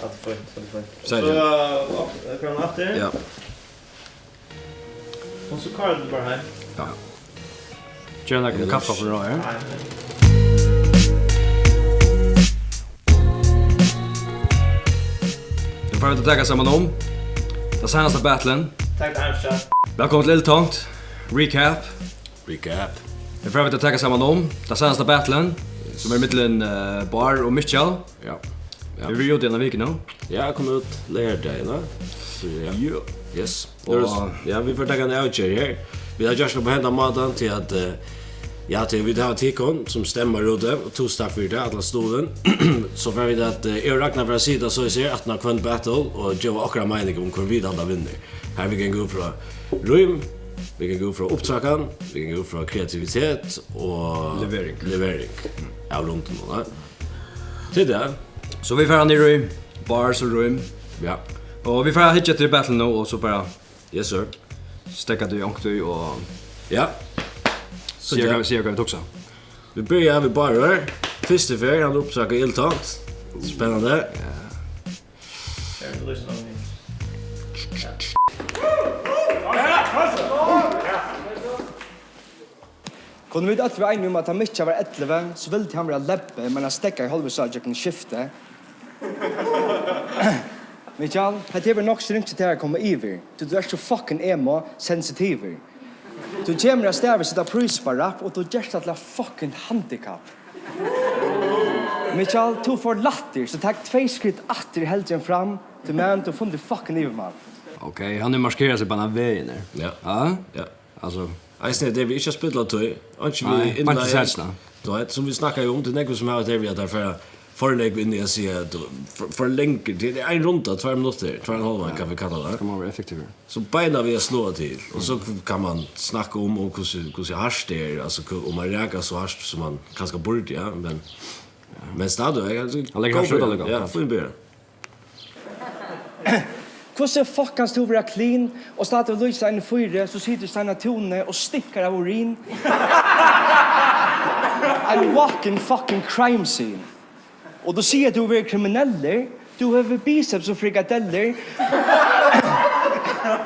Att fint. Så Sen kan efter. ja. Och så Karl bara hem. Ja. Gärna en kaffe för då, ja. Nu får vi ta samman om. Det senaste battlen. Tack Armstrong. Välkommen till Lilltongt. Recap. Nu får vi ta samman om. Det senaste battlen. Som är mitteln Bar och Mitchell. Ja. Vi vill gjort det en vecka nu. Ja, jag kom ut lärdagarna. Så ja. Yes. Och Ja, vi får ta en outcher här. Vi har just på hända maten till att ja, till vi har tikon som stämmer ute och två staff för det alla stolen. Så får vi att jag räknar för att sida så ser att när kvant battle och Joe akra mening om hur vi andra vinner. Här vi kan gå från rym, vi kan gå från upptakan, vi kan gå från kreativitet och levering. Ja, långt nu. Till det. så vi får ner i bars och room. Ja. Och vi får hit till battle nu och så bara Yes sir. stäcka du och Ja. så jag kan också. Vi börjar med bara. Första för han uppsöker Lilltongt. Spännande. Jag lyssnar om Kunde vi att vi är om att han mycket var 11 så ville han vara läppe men han stäcker i halvsal jag kan skifta. Michael, det är nog så inte till att komma över. Du är så fucking emo sensitiv. Du kommer att stäva sitta pris på rap och du just att la fucking handicap. Michael, du får latter så tack 2 skritt efter helgen fram till man du funnit fucking över man. Okej, han nu markerar sig på den vägen där. Ja. Ja. Ja. Alltså, Alltså det vi inte spelar till. Inte nej, vi inte särsna. Då är som vi snackar ju om det nästa som har det vi att därför för en in i sig för länk det är en runda 2 minuter 2,5 kan vi kalla det. Kan man vara effektiv. Så beina vi slå till och så kan man snacka om och hur harsh det är alltså om man räkar så harsh som man kanske borde ja men stadigt alltså Han lägger skjuta lite. Ja, får en börja. Hvordan fuck kan du være clean og starte å lyse en fyre så sitter steina tone og stikker av urin? En walking fucking crime scene. Og du sier at du er kriminelle, du har biceps og frikadeller.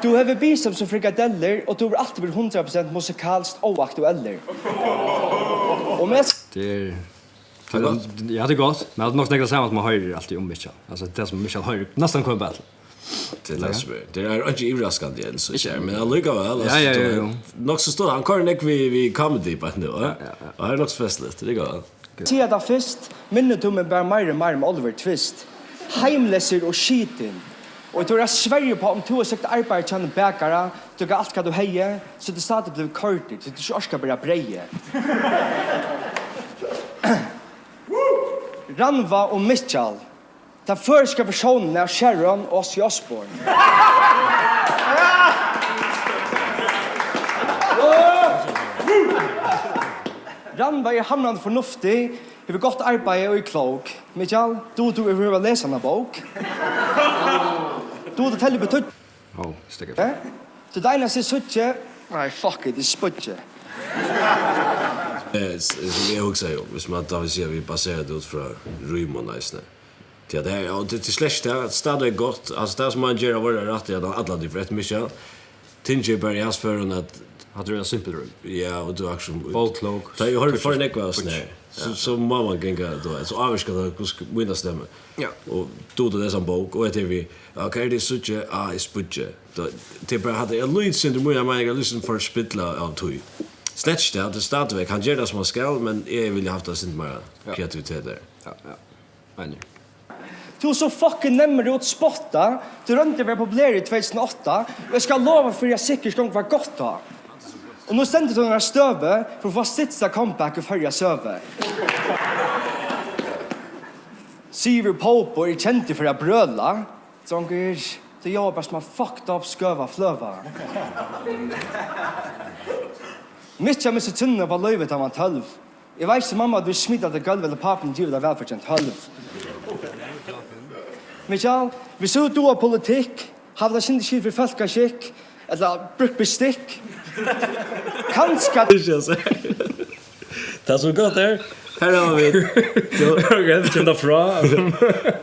Du har biceps og frikadeller og du er alltid 100% musikalsk og aktueller. Og med Det ja, det är gott. Men det måste nästan samma som man hör alltid om Mitchell. Alltså det som Mitchell hör nästan kommer battle. Det är inte överraskande igen så kär men jag lyckas väl. Ja. Nog så står han kör nek vi comedy på nu. Ja. Och det är nog festligt. Det går. Tia da fyrst, minnet om en bare mer med Oliver Twist. Heimlesser og skiten. Og du er Sverige på om du har søkt arbeid til en bækere, du har alt hva du heier, så det stadig blir kortet, så du ikke orsker bare breie. Ranva og Mitchell, den første versjonen av Sharon og Ozzy Osbourne. Ranva er hamnande fornuftig, har godt arbeid og er klok. Mitchell, du er ved å lese en bok. Du er veldig betydd. Sticker. Så det eneste suttje, nei, fuck it, det er spudje. Som jag också säger, hvis man tar vi ser vi baserat ut från rym och nice. Ja, det är och det släkt det stadigt gott. Alltså det som man gör var rätt att alla det rätt mycket. Tinge Bergas för att Hade du en simpel room? ja, och du actually Ball cloak. Så jag hörde för en ekva snä. Så mamma gänga då. Så avska då vinna stämma. Ja. Och då det som bok och det vi okej det suche är spudje. Det bara hade en lite syndrom jag menar lyssna för spitla av toy. Snatch det startväg han gör det som skall men jag vill ha haft det sin mer kreativitet där. Ja. Men Du er så fucking nemmer ut spotta. Du rønte var populær i 2008. Og jeg skal love for jeg sikkert gang var godt da. Og nå stendte du denne støve for å få sitsa comeback og følge søve. Siver Popo er kjent for å brøla. Sånn det jobber som har fucked up skøva fløva. Mitt kommer så tynne på løyvet av man 12. Jeg vet ikke mamma at du smittet til gulv eller papen giver deg velfortjent 12. Michael, vi så du har politikk, har det ikke skilt for folkeskikk, eller brukt bestikk. Kanskje... Det är så gott där. Här har vi Okej, det kommer fra.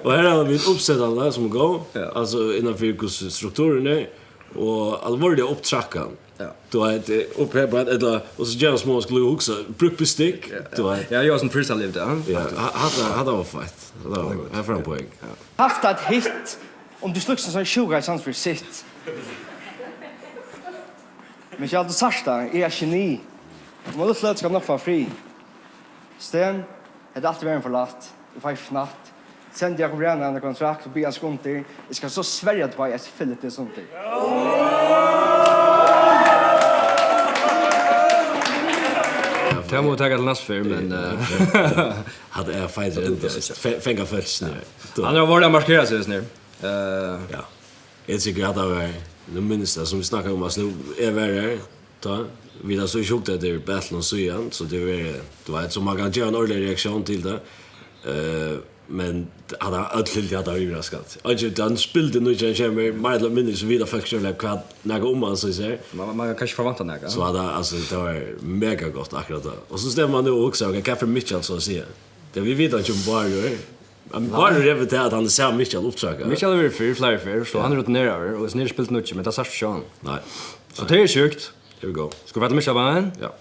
och här har vi ett uppsättande som går. Alltså innanför strukturen är och allvarliga upptrackan. Ja. Då är det upprepat eller och så gör små skulle också brukbestick. Då är Ja, jag som freestyle livet, ja. ja, hade var fight. Då här får en poäng. Haft ett hit om du sluxar sån 20 chans för sitt. Men jag hade sarsta är geni. Om du slutar ska nog få fri. Sten, det är alltid vem förlatt. Det var fnatt. Sen jag kommer igen under kontrakt och blir skonter. Det ska så Sverige att vara ett fyllt det sånt. Jag må ta till nästa film, men Hade jag fighter inte fänga först nu. han har varit markerat sig nu. Ja. Jag tycker att det var det minsta som vi snackade om att nu är värre. Vi har så sjukt att det är battle och så igen så det var ett som man kan göra en ordentlig reaktion till det. Men han har alltid hade överraskat. Alltså han spelade nu igen kommer mer eller mindre så vidare folk skulle vad några om man så säger. Man kan kanske förvänta något. Så hade alltså det var mega gott akkurat då. Och så stämmer man nu också och kaffe Mitchell så att säga. Det vi vet inte om bara gör. Men bara det vet att han ser Mitchell uppsöka. Mitchell är för flyer så han rutinerar och snir spelat mycket men det är så sjön. Nej. Så det är sjukt. Here we go. Ska vi prata Mitchell bara? Ja.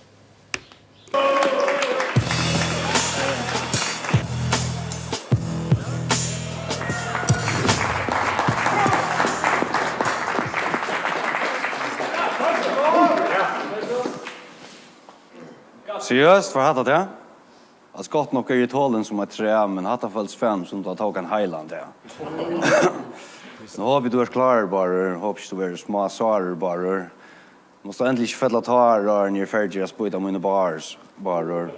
Seriöst, för hata det? Att skott nog är i tålen som ett trä, men hata följs fem som tar tag en Highland det. Nu hoppas du är klar bara, hoppas du är små sarer bara. Måste äntligen fälla tar när färdiga spöta mina bars bara.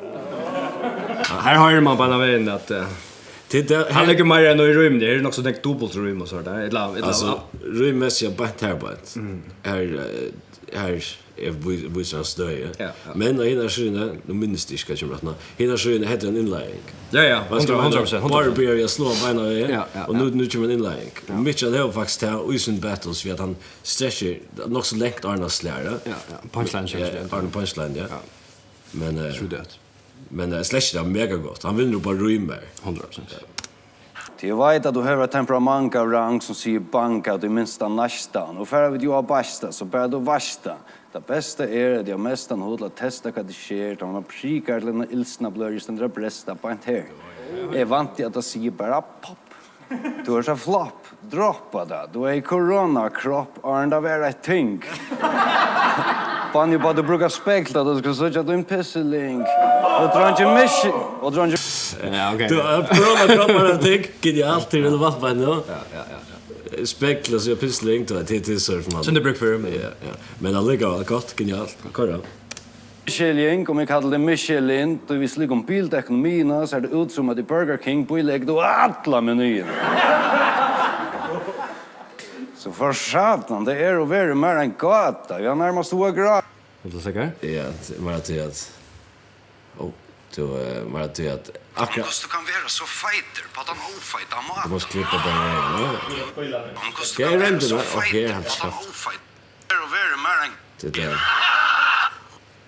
Här har man bara vägen att han lägger mer än i rum det är också tänkt dubbelt rum och så där. Ett alltså rummässiga battarbet. Här är visar stöj. Men i den skyne, nu minns det ska komma rätt. Hela skyne heter en inlägg. Ja, 100%. Bara börjar jag slå benen igen. Och nu kommer en inlägg. Mitchell har faktiskt här och i sin battles vid att han stretcher nog så längt Arnas slära. Ja. Punchline change. Arne punchline, ja. Men True that. Men slasher är mega gott. Han vinner bara rymmer. 100%. Jag vet att du har ett temperament av rang som säger banka och det minsta nästan. Och för att vi har bästa så bär du värsta. Det bästa är att jag mestan hodlar testa vad det sker. De har prikar till den ilsna blöjor som drar brästa på en här. Jag är vant till att det säger bara pop. Du är så flopp. Droppa det. Du är i coronakropp. Och det är ett ting. Fann ju bara du brukar spekla. Du ska säga att du är en pisseling. Och drar inte mission. Och drar inte... Ja, okej. Du coronakropp är ett ting. Kan jag alltid relevant på nu. Ja. Spekla så jag pissling till surf man. Sen det bruk för mig. Ja. Men det ligger gott genialt. Korra. Michelin, om jag kallar det Michelin, då vi slick om bildekonomierna så är det ut som att i Burger King pålägg då alla menyer. Så för satan, det är att vara mer en gata. Jag närmast stod grad. Är du säker? Ja, bara till att... bara till att... Akkurat... Du kan vara så fighter på att han ofajta mat. Du måste klippa den här. Ska jag ränta det? Okej, han skaffar. Det är att vara mer en... Det där.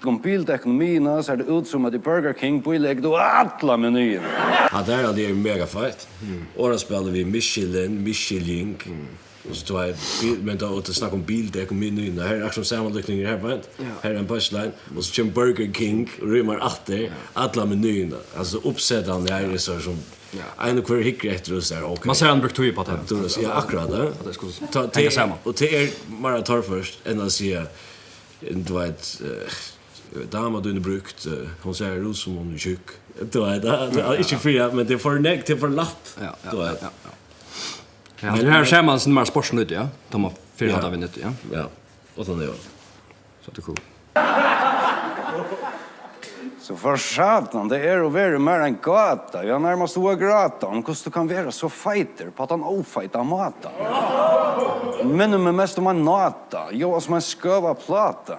Om bildekonomierna så är det ut som att i Burger King pålägg då alla menyer. Ja, där är det en mega fight. Och då spelar vi Michelin. Och så tror jag, men då att snacka om bildäck och menyerna. Här är också sammanlökningar här på ett. Här är en punchline. Och så kommer Burger King och rymmer efter alla menyerna. Alltså uppsättande här är så som... En och kvar hickar efter oss där. Man ser han brukt tog på det. Ja, akkurat det. Det skulle tänka samman. Och till bara tar först än att säga... Du vet... Dama du är brukt. Hon säger ut som hon är tjock. Du vet, det är inte fria, men det är för neg till för latt. Ja. Ja, det här ser man som mer sportsnytt, ja. De har 4 av nytt, ja. Ja, och sånt är det. Så det är cool. Så för satan, det är att vara mer en gata. Jag närmast stod grata om hur du kan vara så fighter på att han ofajtar mata. Minner mig mest om en nata. Jag var som en sköva plata.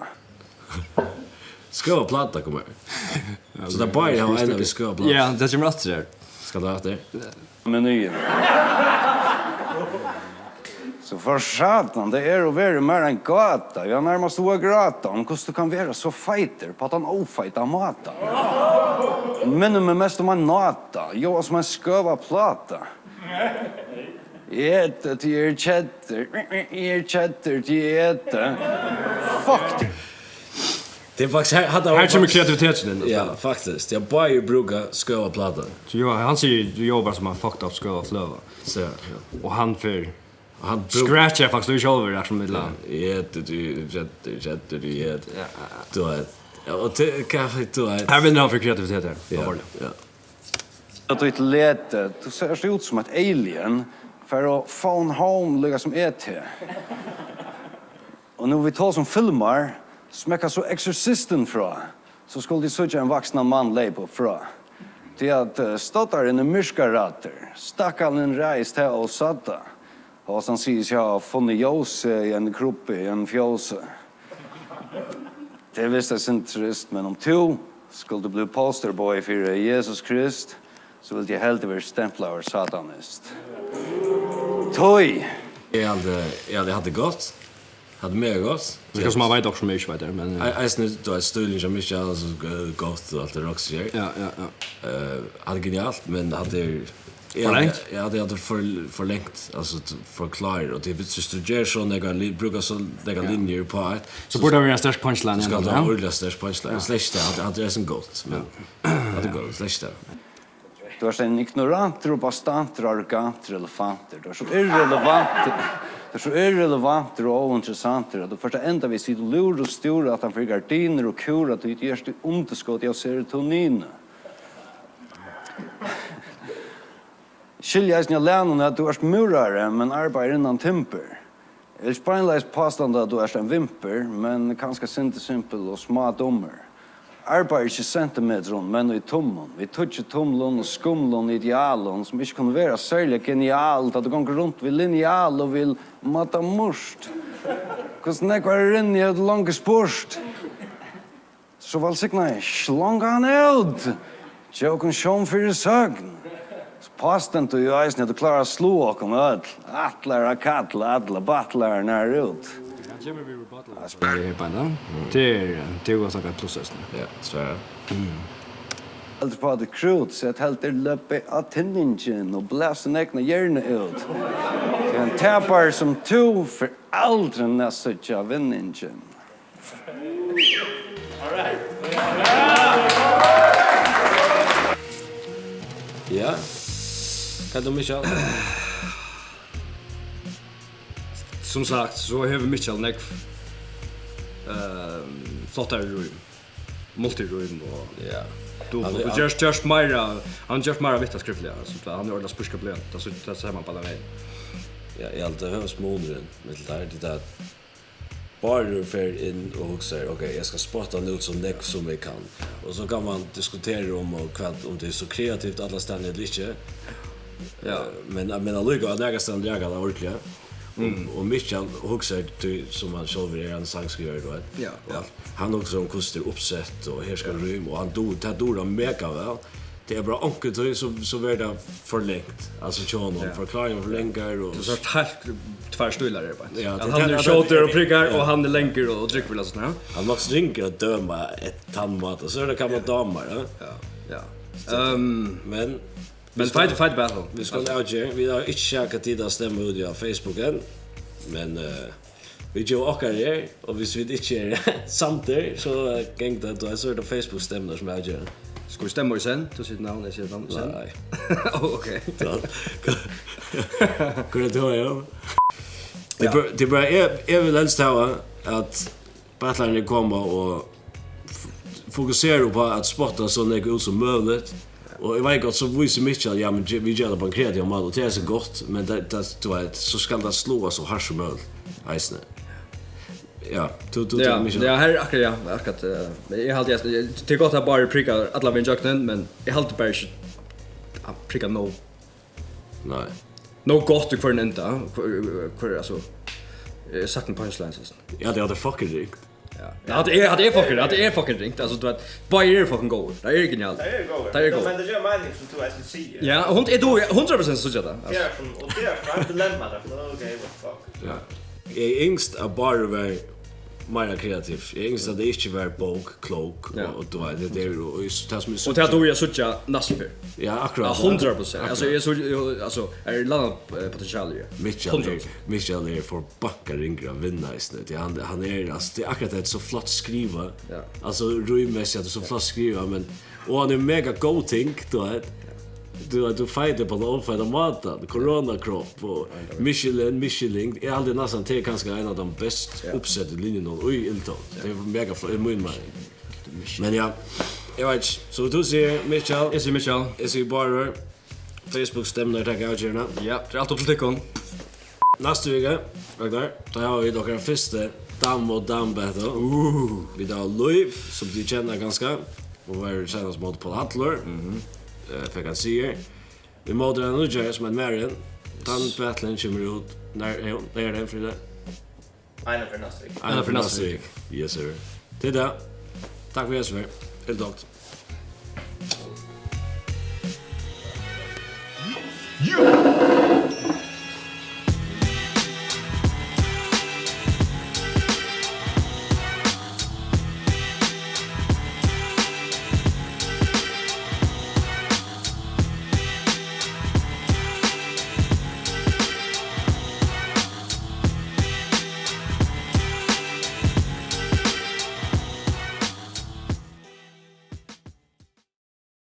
Sköva plata kommer. Så där bara har en av vi sköva plata. Ja, det kommer rätt där. Ska du ha det? Menyn. Så för satan, det är att vara mer en gata. Jag närmast stod grata om hur du kan vara så fighter på att han ofajtar mata. minner mig mest om en nata. Jag som en sköva plata. Äta till cheddar till äta. Fuck. Det är faktiskt hade Här kommer kreativiteten in. Ja, faktiskt. Jag bara brukar sköva plattan. Så jag, han säger du jobbar som en fucked up ska flöva. Så ja. Och han för Han scratchar faktiskt du själv där som mittland. jätte du då ja, och det kanske då Här vinner han för kreativitet här. ja. Att du inte lete, du ser ut som ett alien för att phone home ligga som till. Och nu vi tar som filmar, smäcka så exorcisten fra, så skulle de söka en vuxna man leipa fra. Det är att stottar en myskarater, stackaren en reis till och satta. Och sen sägs jag har funnit ljus i en kropp i en fjåse. Det visste jag inte trist, men om du skulle bli posterboy för Jesus Krist, så vill jag helt vara stämpla av satanist. Toy! Jag hade gått. Hade mer gått. Det ska som man vet också mycket vet där men Jag nu då är stullen som mycket alltså gått och allt det också. ja. Hade genialt men hade Förlängt? Ja, det hade förlängt alltså förklara och det betyder att Jerry så några brukar så lägga linjer på att så borde vi en stark punchline ska ändå. det ordla stark punchline. Släckte hade det sen gott men hade gått släckte. Du är en ignorant och bastant och arrogant elefanter. Du är så irrelevant. Det är så irrelevant och ointressant. Du första enda vi sitter lur och stora att han får gardiner och kur att du inte görs till underskott av serotonin. Skilja i länen att du är murare men arbetar innan timper. Eller sprängläs påstånd att du är en vimper men kanske inte simpel och små dommer. Arbetar inte centimeter men i tummen. Vi touchar tumlen och skumlen idealen som inte kan vara särskilt genialt att du går runt vid linjal och vill mata must. Hvordan nekvar inn i et langt spurt. Så velsigna slangan ut. Tjoken sjån fyrir søgn. Pasten til jo eisen at du klarer å slå åkken ødel. Atler og kattler, atler, battler nær ut. Det är bara det går så att plussa sen. Ja, så är det. Helt på det krut så att helt löpe av tinningen och bläsa näkna hjärna ut. Det är en tappar som to för aldrig nästa av vinningen. Ja. Kan du Michael? Som sagt så har vi Michael Neck flottare rum. Multirum och Ja. Du just Myra, han just Myra vitt skriftliga så han har ordentligt spuska blönt. Alltså det ser man på den vägen. Ja, jag alltid hörs modern med det där bara för in och också okej, jag ska spotta ut så näck som jag kan. Och så kan man diskutera om det är så kreativt alla ställen eller inte. Ja, men jag menar lugga att lägga ställen jag har ordentligt. Och Michael också som han själv är en sångskrivare då. Ja. Han också om kostar uppsätt och här ska rum och han dora mega väl. Det är bra onkel så blir det förlängt. Alltså tjån och förklaring förlänkar och så helt tvär stolar där bara. Ja, han är shorter och prickar och han är längre och trycker väl alltså så. Han måste ringa och döma ett tandmat och så är det kan man damer. Ja. Men fight battle. Vi ska lägga vi har inte checkat tid att stämma ut på Facebook än. Men vi gör också det och hvis vi inte är samtidigt så gäng det då så är det Facebook stämmer som jag gör. Ska vi stämma sen? Du sitter namn, jag sitter namn sen. Nej. Okej. Kunde du höra? Det bara är väl helst att battlarna kommer och fokuserar på att spotta så mycket ut som möjligt. Och jag vet inte så visar Michael ja men vi gör det på en kreativ mål och det är så gott men det så ska det slå så hårt som möjligt. Isne. Ja, Ja, här akkurat jag hade jag tycker gott att bara pricka alla vinjakten men jag hade bara inte pricka no. Nej. No gott för en ända. För alltså sagt en punchlines. Ja, det hade fucking rikt. Ja. Det är fucking ringt. Alltså du vet, bara är fucking goal. Det är genialt. Det är go. Men det gör mening som du ska se. Ja, hon är då 100% så jätte. Ja, och det är ett dilemma där. Okej, what fuck. Ja. Jag yngst är bara mer kreativ. Jag inser att det inte var bok, klok och då är det där och det som är Och det här då jag sucha nästför. Ja, akkurat. 100%. Alltså jag så alltså är landat potential ju. Michel är för backar ringra vinna istället. Han är alltså det är akkurat det så flott skriva. Ja. Alltså rymmässigt att det så flott skriva men och han är mega go think då att du fighter på den för den maten, corona kropp och Michelin är aldrig nästan till kanske en av de bäst uppsatta linjerna och Ilton. Det är mega flott men ja, jag vet så du ser Michel. Är så bara Facebook stämmer där jag gärna. Ja, det är allt upp till tikon. Nästa vecka, Ragnar, då har vi dock en första dam och dam battle. Vi har Liv som du känner ganska och var senast mot Paul Hattler. Fick han se. Vi möter en Udger som är Marion. Dan battlen kommer ut när är den för det. Ena för nästa vecka. Yes sir. Det där. Tack för det. Helt dokt. You